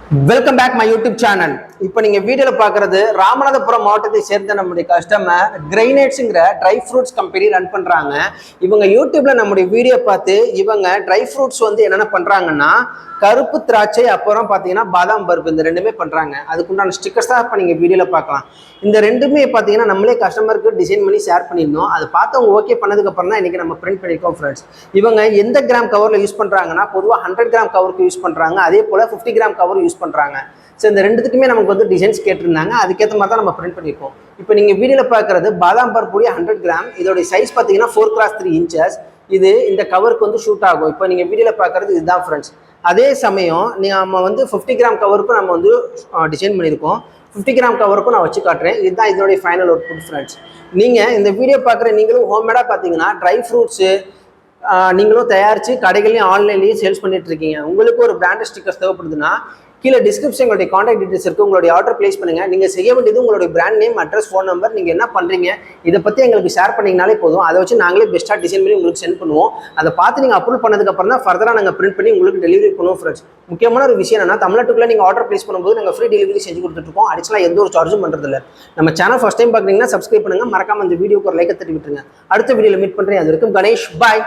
Welcome back my YouTube channel. இப்போ நீங்கள் வீடியோவில் பார்க்குறது ராமநாதபுரம் மாவட்டத்தை சேர்ந்த நம்முடைய கஸ்டமர் கிரைனேட்ஸுங்கிற ட்ரை ஃப்ரூட்ஸ் கம்பெனி ரன் பண்ணுறாங்க. இவங்க யூடியூப்பில் நம்முடைய வீடியோ பார்த்து இவங்க ட்ரை ஃப்ரூட்ஸ் வந்து என்னென்ன பண்ணுறாங்கன்னா கருப்பு திராட்சை அப்புறம் பார்த்தீங்கன்னா பாதாம் பருப்பு இந்த ரெண்டுமே பண்ணுறாங்க. அதுக்குண்டான ஸ்டிக்கர்ஸ் தான் இப்போ நீங்கள் வீடியோவில் பார்க்கலாம். இந்த ரெண்டுமே பார்த்தீங்கன்னா நம்மளே கஸ்டமருக்கு டிசைன் பண்ணி ஷேர் பண்ணியிருந்தோம். அதை பார்த்து அவங்க ஓகே பண்ணதுக்கப்புறம் தான் இன்றைக்கி நம்ம பிரிண்ட் பண்ணியிருக்கோம் ஃப்ரெண்ட்ஸ். இவங்க எந்த கிராம் கவரில் யூஸ் பண்ணுறாங்கன்னா பொதுவாக 100 கிராம் கவருக்கு யூஸ் பண்ணுறாங்க, அதே போல் 50 கிராம் கவர் யூஸ் பண்ணுறாங்க. ஸோ இந்த ரெண்டுத்துக்குமே நமக்கு வந்து டிசைன்ஸ் கேட்டிருந்தாங்க, அதுக்கேற்ற மாதிரி தான் நம்ம பிரிண்ட் பண்ணியிருக்கோம். இப்போ நீங்கள் வீடியோவில் பார்க்குறது பாதாம் பருப்புடைய 100 கிராம். இதோடைய சைஸ் பார்த்தீங்கன்னா 4x3 இன்ச்சஸ். இது இந்த கவருக்கு வந்து ஷூட் ஆகும். இப்போ நீங்கள் வீடியோவில் பார்க்குறது இதுதான் ஃப்ரெண்ட்ஸ். அதே சமயம் நம்ம வந்து 50 கிராம் கவருக்கும் நம்ம வந்து டிசைன் பண்ணியிருக்கோம். 50 கிராம் கவருக்கும் நான் வச்சு காட்டுறேன். இதுதான் இதோடைய ஃபைனல் அவுட்புட் ஃப்ரெண்ட்ஸ். நீங்கள் இந்த வீடியோ பார்க்குற நீங்களும் ஹோம்மேடாக பார்த்தீங்கன்னா ட்ரை ஃப்ரூட்ஸு நீங்களும் தயாரித்து கடைகள்லையும் ஆன்லைன்லையும் சேல்ஸ் பண்ணிட்டு இருக்கீங்க. உங்களுக்கு ஒரு பிராண்டட் ஸ்டிக்கர்ஸ் தேவைப்படுதுன்னா கீழே டிஸ்கிரிப்ஷன் உங்களுடைய காண்டாக்ட் டீடைல்ஸ் இருக்குது. உங்களுடைய ஆர்டர் பிளேஸ் பண்ணுங்கள். நீங்கள் செய்ய வேண்டியது உங்களுடைய brand name, address, phone number, நீங்கள் என்ன பண்ணுறீங்க இதை பற்றி எங்களுக்கு ஷேர் பண்ணிங்கனாலே போதும். அதை வச்சு நாங்களே பெஸ்ட்டாக டிசைன் பண்ணி உங்களுக்கு சென்ட் பண்ணுவோம். அதை பார்த்து நீங்கள் அப்ரூவ் பண்ணதுக்கப்புறம் தான் ஃபர்தராக நாங்கள் பிரிண்ட் பண்ணி உங்களுக்கு டெலிவரி பண்ணுவோம் ஃப்ரெண்ட்ஸ். முக்கியமான ஒரு விஷயம் என்னன்னா தமிழ்நாட்டுக்குள்ளே நீங்கள் ஆர்டர் பிளேஸ் பண்ணும்போது நாங்கள் ஃப்ரீ டெலிவரி செஞ்சு கொடுத்துருக்கோம். அடிஷனலாக எந்த ஒரு சார்ஜும் பண்ணுறதில்ல. நம்ம சேனல் ஃபஸ்ட் டைம் பார்க்குறீங்கன்னா சப்ஸ்கிரைப் பண்ணுங்கள். மறக்காம இந்த வீடியோக்கு ஒரு லைக்கை தட்டி விட்டுருங்க. அடுத்த வீடியோவில் மீட் பண்ணுறேன். அது வரைக்கும் கணேஷ், பாய்.